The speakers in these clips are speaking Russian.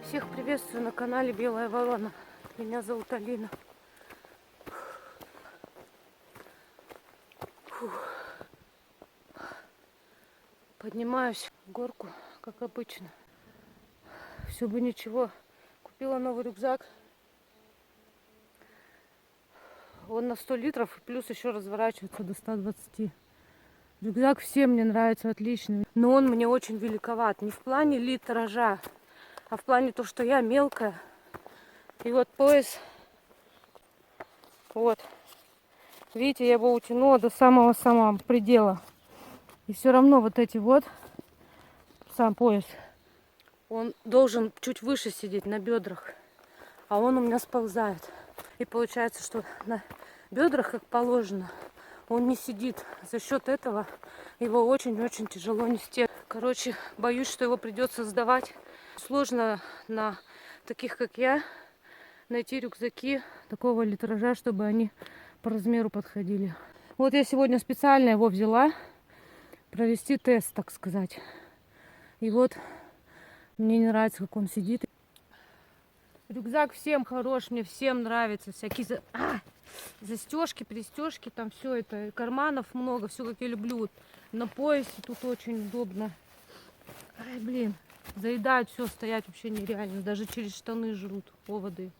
Всех приветствую на канале Белая Ворона. Меня зовут Алина. Фух. Поднимаюсь в горку, как обычно. Все бы ничего. Купила новый рюкзак. Он на 100 литров, плюс еще разворачивается до 120. Рюкзак всем мне нравится, отличный. Но он мне очень великоват. Не в плане литража, а в плане то, что я мелкая. И вот пояс. Вот. Видите, я его утянула до самого-самого предела. И все равно вот эти вот, сам пояс, он должен чуть выше сидеть на бедрах. А он у меня сползает. И получается, что на бедрах, как положено, он не сидит. За счет этого его очень-очень тяжело нести. Короче, боюсь, что его придется сдавать. Сложно на таких, как я, найти рюкзаки такого литража, чтобы они по размеру подходили. Вот я сегодня специально его взяла провести тест, так сказать. И вот мне не нравится, как он сидит. Рюкзак всем хорош, мне всем нравится. Всякие застежки, пристежки, там все это. Карманов много, все как я люблю. Вот на поясе тут очень удобно. Ай, блин, заедают все, стоять вообще нереально. Даже через штаны жрут оводы.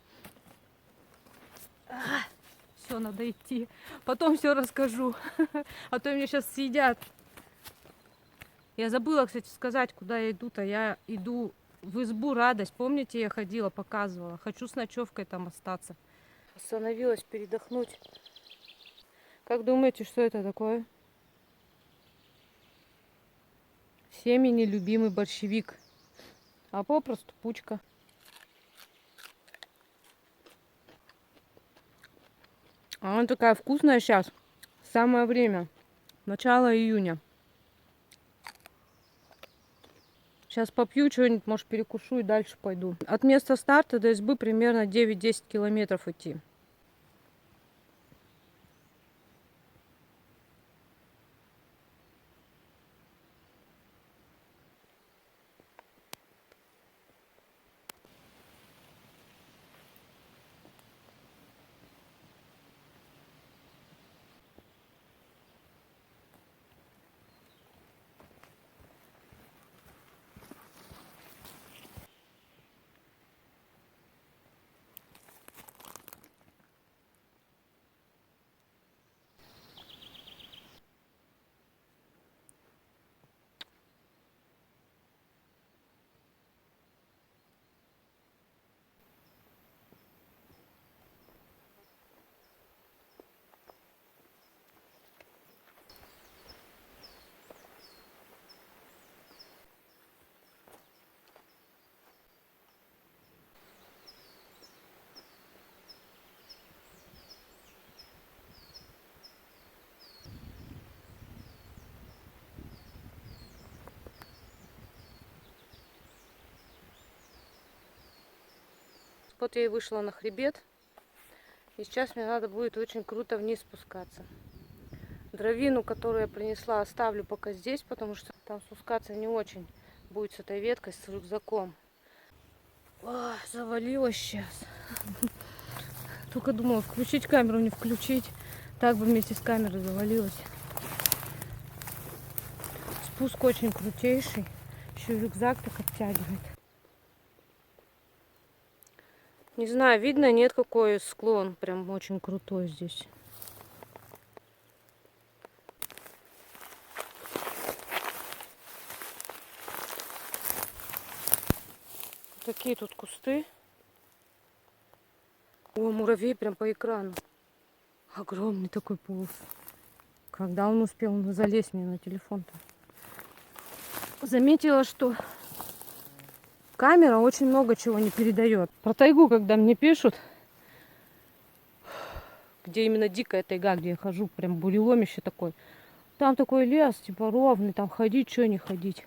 Все, надо идти. Потом все расскажу. А то меня сейчас съедят. Я забыла, кстати, сказать, куда я иду-то. Я иду в избу Радость. Помните, я ходила, показывала. Хочу с ночевкой там остаться. Остановилась передохнуть. Как думаете, что это такое? Всеми нелюбимый борщевик. А попросту пучка. А она такая вкусная сейчас. Самое время. Начало июня. Сейчас попью что-нибудь, может, перекушу и дальше пойду. От места старта до избы примерно 9-10 километров идти. Вот я и вышла на хребет. И сейчас мне надо будет очень круто вниз спускаться. Дровину, которую я принесла, оставлю пока здесь, потому что там спускаться не очень будет с этой веткой, с рюкзаком. Ой, завалилось сейчас. Только думала, включить камеру, не включить. Так бы вместе с камерой завалилась. Спуск очень крутейший. Еще рюкзак так оттягивает. Не знаю, видно, нет, какой склон. Прям очень крутой здесь. Такие тут кусты. О, муравей прям по экрану. Огромный такой полз. Когда он успел залезть мне на телефон-то? Заметила, что камера очень много чего не передает. Про тайгу, когда мне пишут, где именно дикая тайга, где я хожу, прям буреломище такой. Там такой лес, типа ровный, там ходить, что не ходить.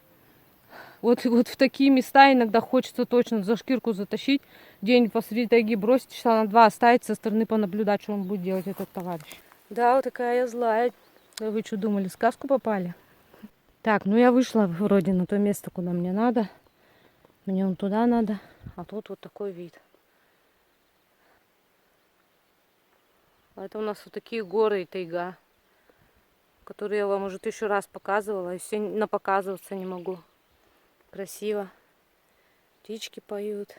Вот в такие места иногда хочется точно за шкирку затащить, где-нибудь посреди тайги бросить, часа на 2 оставить, со стороны понаблюдать, что он будет делать, этот товарищ. Да, вот такая я злая. Вы что думали, в сказку попали? Так, ну я вышла вроде на то место, куда мне надо. Мне вон туда надо. А тут вот такой вид. А это у нас вот такие горы и тайга, которые я вам уже 1000 раз показывала, и все напоказываться не могу. Красиво. Птички поют.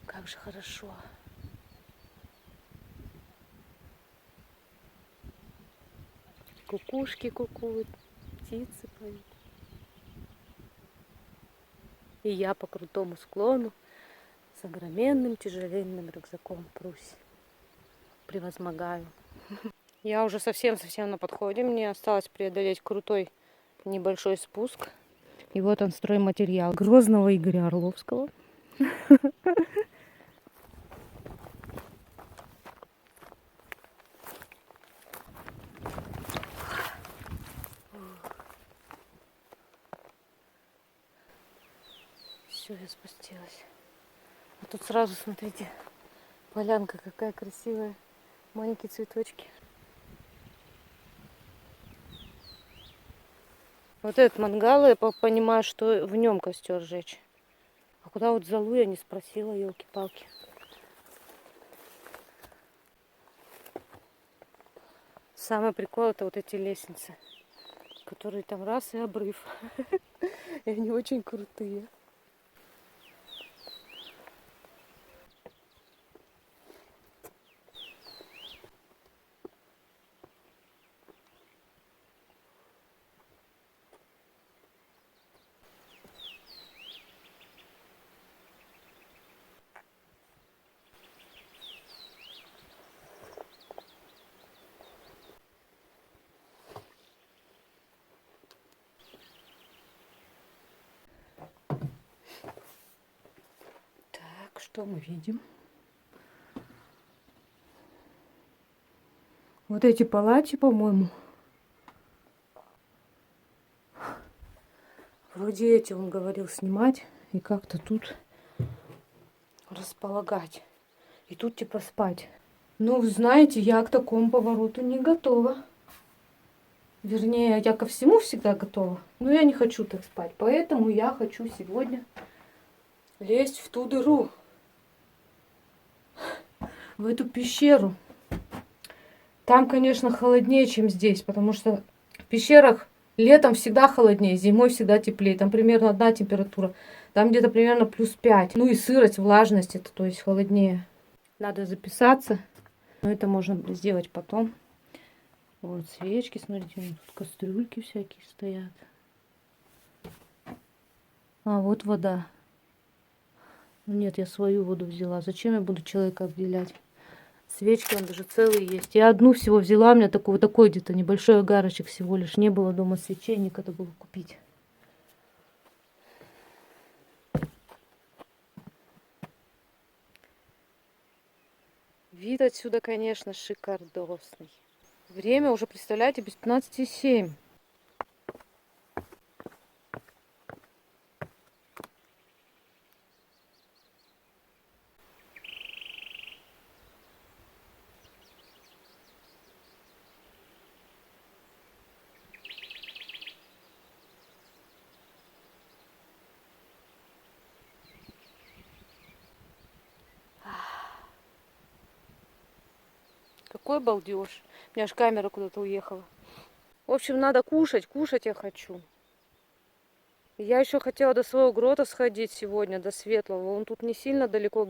Как же хорошо. Кукушки кукуют, птицы поют. И я по крутому склону с огроменным тяжеленным рюкзаком прусь. Превозмогаю. Я уже совсем-совсем на подходе. Мне осталось преодолеть крутой небольшой спуск. И вот он, стройматериал Грозного Игоря Орловского. Все, я спустилась. А тут сразу, смотрите, полянка какая красивая. Маленькие цветочки. Вот этот мангал, я понимаю, что в нем костер жечь. А куда вот золу я не спросила, елки-палки. Самый прикол — это вот эти лестницы, которые там раз и обрыв. И они очень крутые. Так, что мы видим? Вот эти палати, по-моему. Вроде эти, он говорил, снимать и как-то тут располагать. И тут типа спать. Ну, вы знаете, я к такому повороту не готова. Вернее, я ко всему всегда готова. Но я не хочу так спать. Поэтому я хочу сегодня лезть в ту дыру. В эту пещеру. Там, конечно, холоднее, чем здесь. Потому что в пещерах летом всегда холоднее, зимой всегда теплее. Там примерно одна температура. Там где-то примерно +5. Ну и сырость, влажность, это то есть холоднее. Надо записаться. Но это можно сделать потом. Вот свечки, смотрите, тут кастрюльки всякие стоят. А вот вода. Нет, я свою воду взяла. Зачем я буду человека обделять? Свечки, он даже целые есть. Я одну всего взяла, у меня такой где-то небольшой огарочек всего лишь. Не было дома свечей, некогда было купить. Вид отсюда, конечно, шикардосный. Время уже, представляете, без 15:07. Какой балдеж. У меня аж камера куда-то уехала. В общем, надо кушать. Кушать я хочу. Я еще хотела до своего грота сходить сегодня, до Светлого. Он тут не сильно далеко.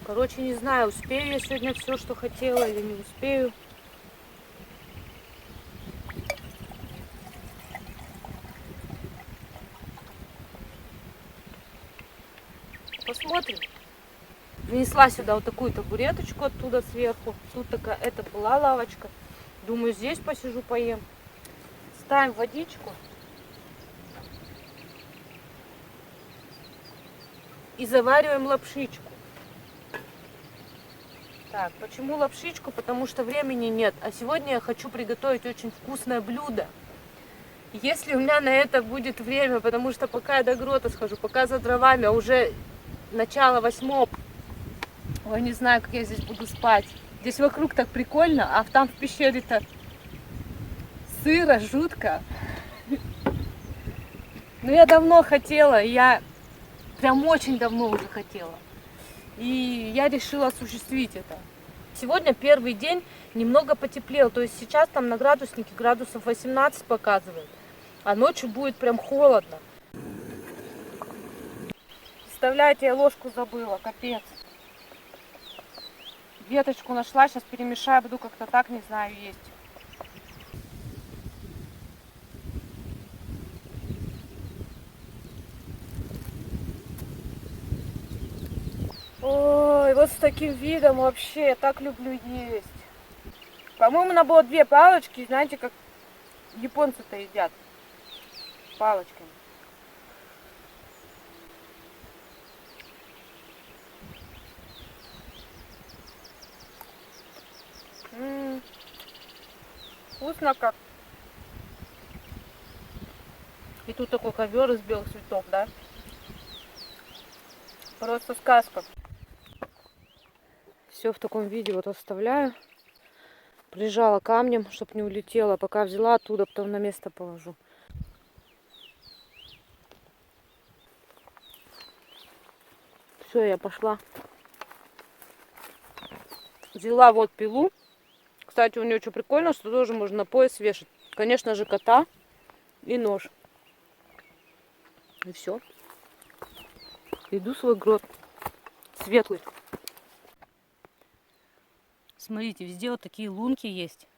Короче, не знаю, успею я сегодня все, что хотела, или не успею. Посмотрим. Принесла сюда вот такую табуреточку оттуда сверху. Тут такая, это была лавочка. Думаю, здесь посижу, поем. Ставим водичку. И завариваем лапшичку. Так, почему лапшичку? Потому что времени нет. А сегодня я хочу приготовить очень вкусное блюдо. Если у меня на это будет время, потому что пока я до грота схожу, пока за дровами, а уже начало 8. Ой, не знаю, как я здесь буду спать. Здесь вокруг так прикольно, а там в пещере-то сыро, жутко. Но я давно хотела, я прям очень давно уже хотела. И я решила осуществить это. Сегодня первый день немного потеплел. То есть сейчас там на градуснике градусов 18 показывает. А ночью будет прям холодно. Представляете, я ложку забыла, капец. Веточку нашла, сейчас перемешаю, буду как-то так, не знаю, есть. Ой, вот с таким видом вообще, я так люблю есть. По-моему, надо было 2 палочки, знаете, как японцы-то едят. Палочками. Вкусно как. И тут такой ковер из белых цветов, да? Просто сказка. Все в таком виде вот оставляю. Прижала камнем, чтобы не улетела. Пока взяла оттуда, потом на место положу. Все, я пошла. Взяла вот пилу. Кстати, у нее что прикольно, что тоже можно на пояс вешать. Конечно же, кота и нож. И все. Иду в свой грот. Светлый. Смотрите, везде вот такие лунки есть.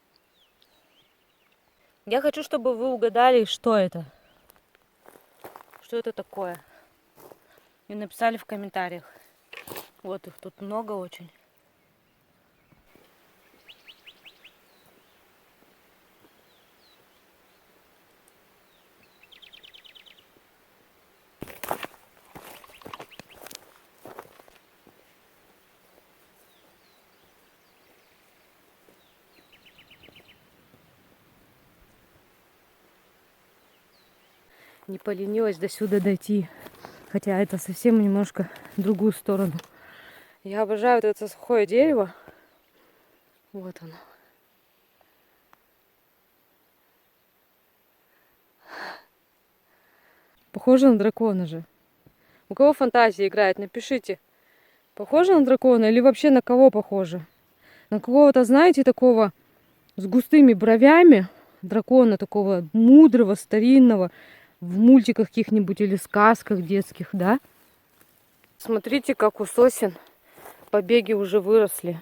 Я хочу, чтобы вы угадали, что это. Что это такое. И написали в комментариях. Вот их тут много очень. Не поленилась до сюда дойти. Хотя это совсем немножко в другую сторону. Я обожаю вот это сухое дерево. Вот оно. Похоже на дракона же. У кого фантазия играет, напишите. Похоже на дракона или вообще на кого похоже? На какого-то, знаете, такого с густыми бровями. Дракона такого мудрого, старинного. В мультиках каких-нибудь или сказках детских, да? Смотрите, как у сосен побеги уже выросли.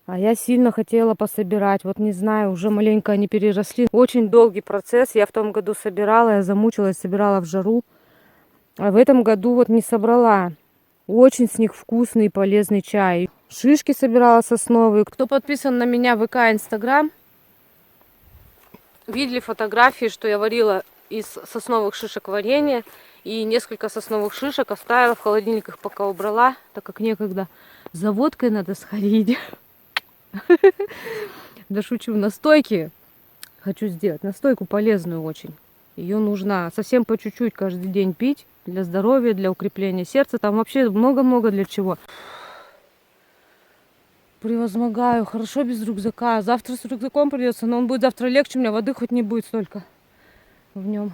А я сильно хотела пособирать. Вот не знаю, уже маленько они переросли. Очень долгий процесс. Я в том году собирала, я замучилась, собирала в жару. А в этом году вот не собрала. Очень с них вкусный и полезный чай. Шишки собирала сосновые. Кто подписан на меня в ВК, Инстаграм, видели фотографии, что я варила из сосновых шишек варенье. И несколько сосновых шишек оставила в холодильник, их пока убрала, так как некогда. За водкой надо сходить. Да шучу, настойки хочу сделать. Настойку полезную очень. Ее нужно совсем по чуть-чуть каждый день пить. Для здоровья, для укрепления сердца. Там вообще много-много для чего. Превозмогаю. Хорошо без рюкзака. Завтра с рюкзаком придется, но он будет завтра легче. У меня воды хоть не будет столько в нем.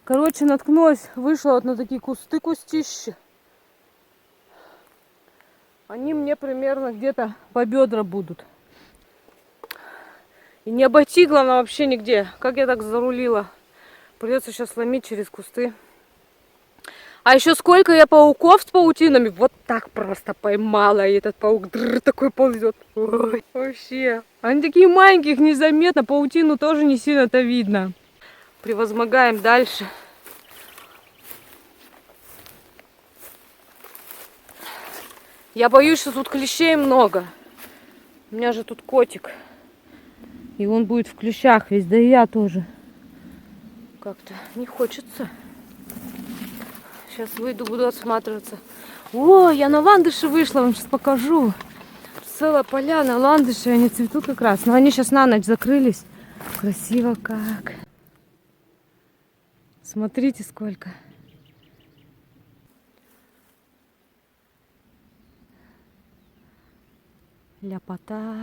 Короче, наткнулась. Вышла вот на такие кустища. Они мне примерно где-то по бедра будут. И не обойти, главное, вообще нигде. Как я так зарулила. Придется сейчас ломить через кусты. А еще сколько я пауков с паутинами. Вот так просто поймала. И этот паук такой ползет. Ой, вообще. Они такие маленькие, их незаметно. Паутину тоже не сильно-то видно. Превозмогаем дальше. Я боюсь, что тут клещей много. У меня же тут котик. И он будет в клещах весь. Да и я тоже. Как-то не хочется. Сейчас выйду, буду осматриваться. О, я на ландыши вышла, вам сейчас покажу. Целая поляна ландыши, они цветут как раз. Но они сейчас на ночь закрылись. Красиво как. Смотрите, сколько. Ляпота.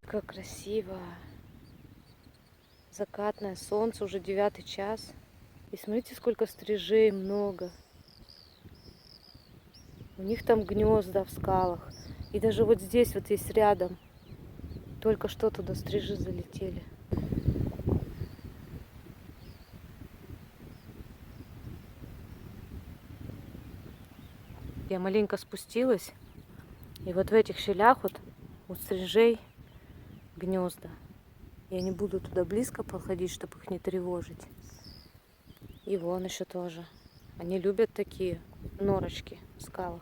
Как красиво. Закатное солнце, уже 9 час. И смотрите, сколько стрижей много. У них там гнезда в скалах. И даже вот здесь вот есть рядом. Только что туда стрижи залетели. Я маленько спустилась. И вот в этих щелях вот у стрижей гнезда. Я не буду туда близко подходить, чтобы их не тревожить. И вон еще тоже. Они любят такие норочки в скалах.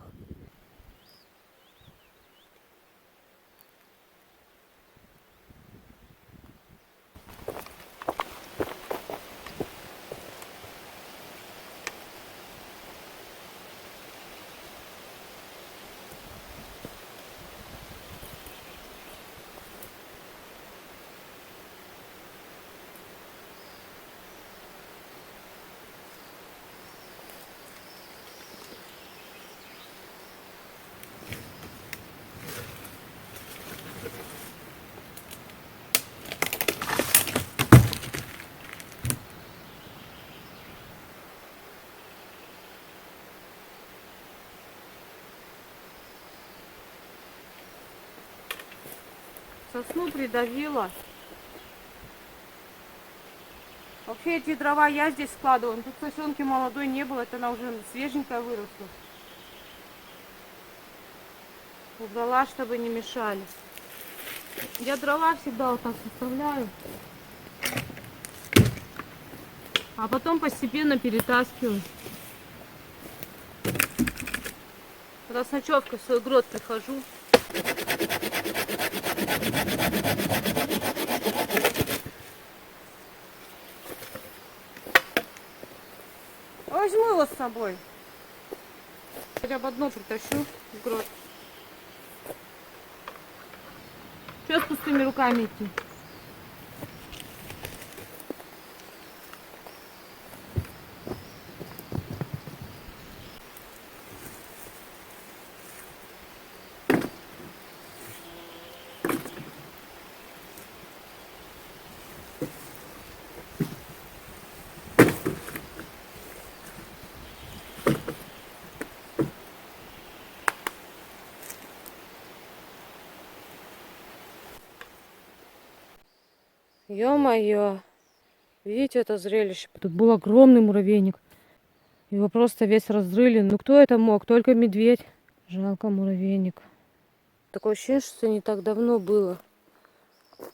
Сосну придавила. Вообще эти дрова я здесь складываю. Тут сосенки молодой не было, это она уже свеженькая выросла. Убрала, чтобы не мешали. Я дрова всегда вот так составляю. А потом постепенно перетаскиваю. Когда с ночевкой в свой грот прихожу. Возьму его с собой. Хотя бы одно притащу в грот. Что с пустыми руками идти? Ё-моё. Видите это зрелище? Тут был огромный муравейник. Его просто весь разрыли. Ну кто это мог? Только медведь. Жалко муравейник. Такое ощущение, что это не так давно было. Потому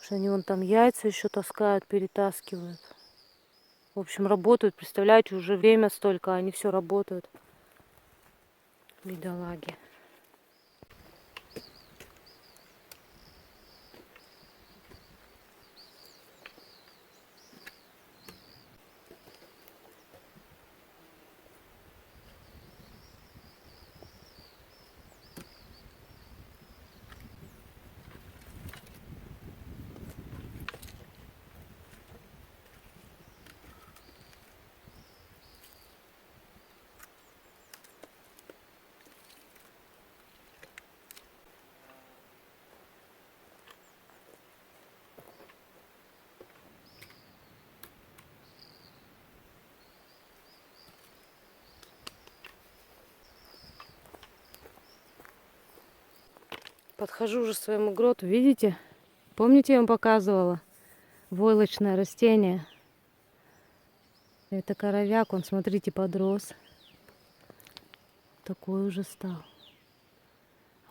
что они вон там яйца еще таскают, перетаскивают. В общем, работают. Представляете, уже время столько, а они все работают. Бедолаги. Подхожу уже к своему гроту, видите? Помните, я вам показывала войлочное растение? Это коровяк, он, смотрите, подрос. Такой уже стал.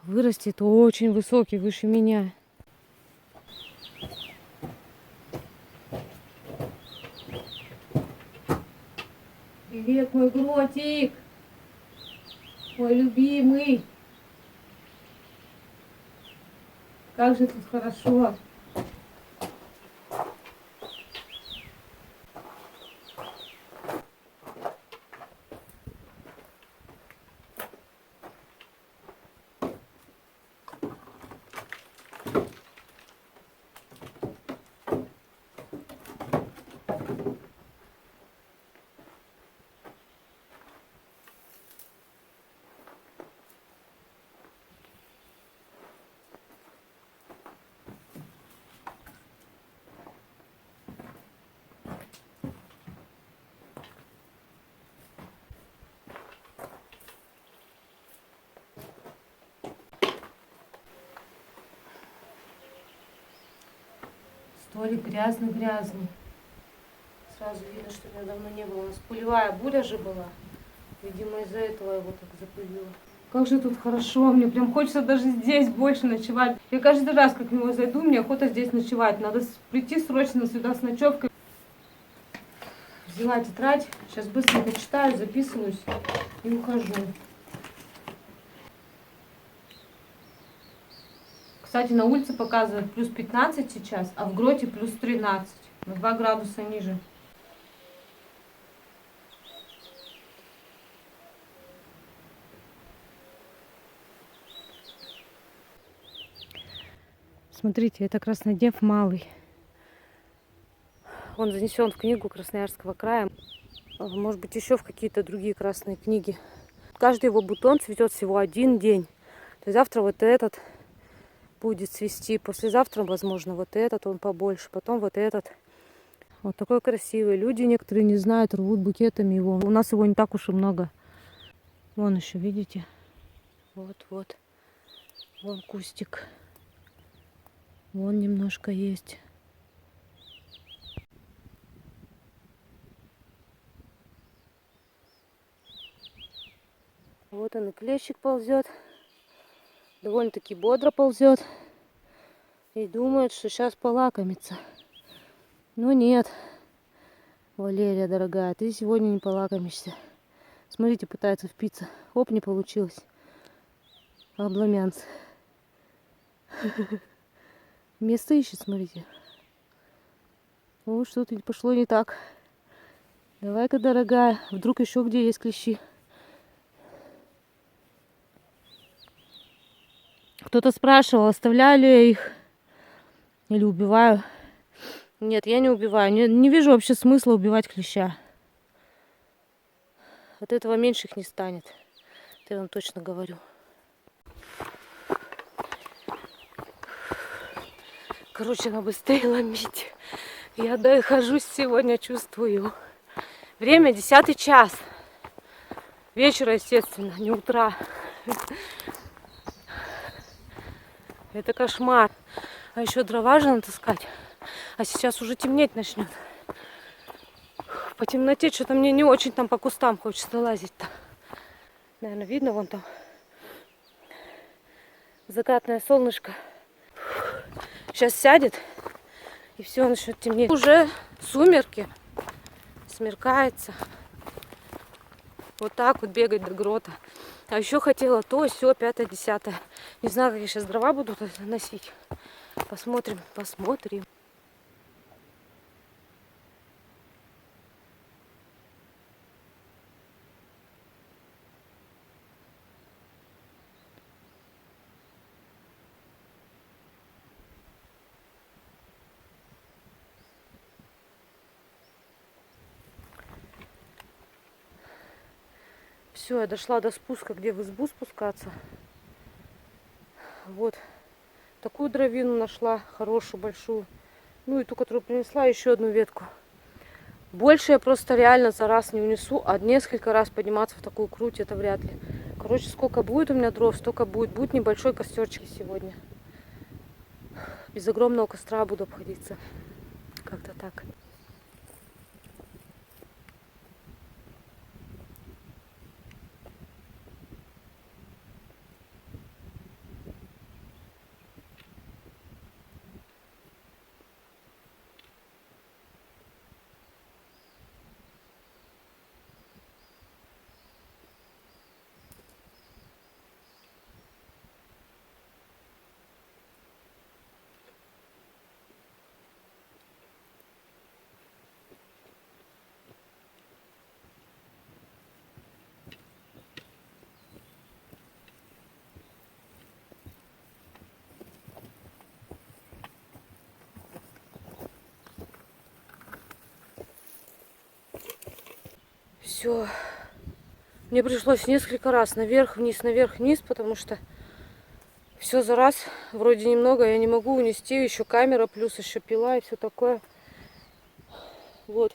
Вырастет очень высокий, выше меня. Привет, мой гротик! Мой любимый! Как же тут хорошо! Столик грязный-грязный. Сразу видно, что меня давно не было. У нас пылевая буря же была. Видимо, из-за этого его так запылило. Как же тут хорошо. Мне прям хочется даже здесь больше ночевать. Я каждый раз, как в него зайду, мне охота здесь ночевать. Надо прийти срочно сюда с ночевкой. Взяла тетрадь. Сейчас быстренько читаю, записываюсь и ухожу. Кстати, на улице показывает плюс 15 сейчас, а в Гроте плюс 13. На 2 градуса ниже. Смотрите, это Краснодев малый. Он занесен в книгу Красноярского края. Может быть, еще в какие-то другие красные книги. Каждый его бутон цветет всего один день. То есть завтра вот этот будет цвести. Послезавтра, возможно, вот этот, он побольше. Потом вот этот. Вот такой красивый. Люди некоторые не знают, рвут букетами его. У нас его не так уж и много. Вон еще, видите? Вот. Вон кустик. Вон немножко есть. Вот он и клещик ползет. Довольно-таки бодро ползет. И думает, что сейчас полакомится. Но нет. Валерия, дорогая, ты сегодня не полакомишься. Смотрите, пытается впиться. Оп, не получилось. Обломянц. Место ищет, смотрите. О, что-то пошло не так. Давай-ка, дорогая, вдруг еще где есть клещи. Кто-то спрашивал, оставляю ли я их или убиваю. Нет, я не убиваю. Не вижу вообще смысла убивать клеща. От этого меньше их не станет. Это я вам точно говорю. Короче, надо быстрее ломить. Я дохожусь сегодня, чувствую. Время 10 час. Вечера, естественно, не утра. Это кошмар. А еще дрова же натаскать. А сейчас уже темнеть начнет. По темноте что-то мне не очень там по кустам хочется лазить-то. Наверное, видно вон там закатное солнышко. Сейчас сядет, и все начнет темнеть. Уже сумерки. Смеркается. Вот так вот бегать до Грота. А еще хотела то, сё, 5-е, 10-е. Не знаю, как я сейчас дрова буду носить. Посмотрим. Все, я дошла до спуска, где в избу спускаться. Вот. Такую дровину нашла, хорошую, большую. Ну и ту, которую принесла, еще одну ветку. Больше я просто реально за раз не унесу, а несколько раз подниматься в такую круть, это вряд ли. Короче, сколько будет у меня дров, столько будет. Будет небольшой костерчик сегодня. Без огромного костра буду обходиться. Как-то так. Все. Мне пришлось несколько раз наверх-вниз, наверх-вниз, потому что все за раз вроде немного я не могу унести. Еще камера, плюс еще пила и все такое. Вот.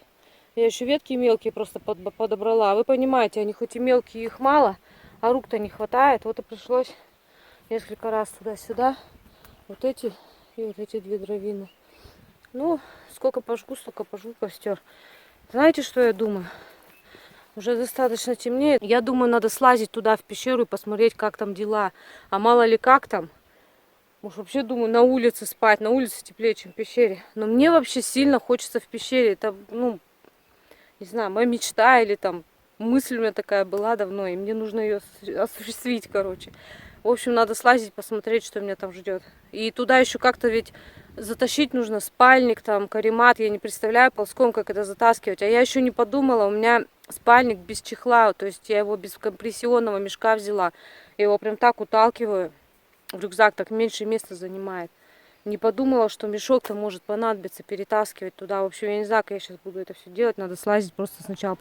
Я еще ветки мелкие просто подобрала. Вы понимаете, они хоть и мелкие, их мало, а рук-то не хватает. Вот и пришлось несколько раз туда-сюда. Вот эти и вот эти две дровины. Ну, сколько пожгу, столько пожгу костер. Знаете, что я думаю? Уже достаточно темнеет. Я думаю, надо слазить туда, в пещеру, и посмотреть, как там дела. А мало ли как там. Может, вообще, думаю, на улице спать. На улице теплее, чем в пещере. Но мне вообще сильно хочется в пещере. Это, ну, не знаю, моя мечта или там мысль у меня такая была давно. И мне нужно ее осуществить, короче. В общем, надо слазить, посмотреть, что меня там ждет. И туда еще как-то ведь затащить нужно спальник, там, каремат. Я не представляю ползком, как это затаскивать. А я еще не подумала, у меня спальник без чехла. То есть я его без компрессионного мешка взяла. Я его прям так уталкиваю в рюкзак, так меньше места занимает. Не подумала, что мешок-то может понадобиться, перетаскивать туда. В общем, я не знаю, как я сейчас буду это все делать. Надо слазить просто сначала.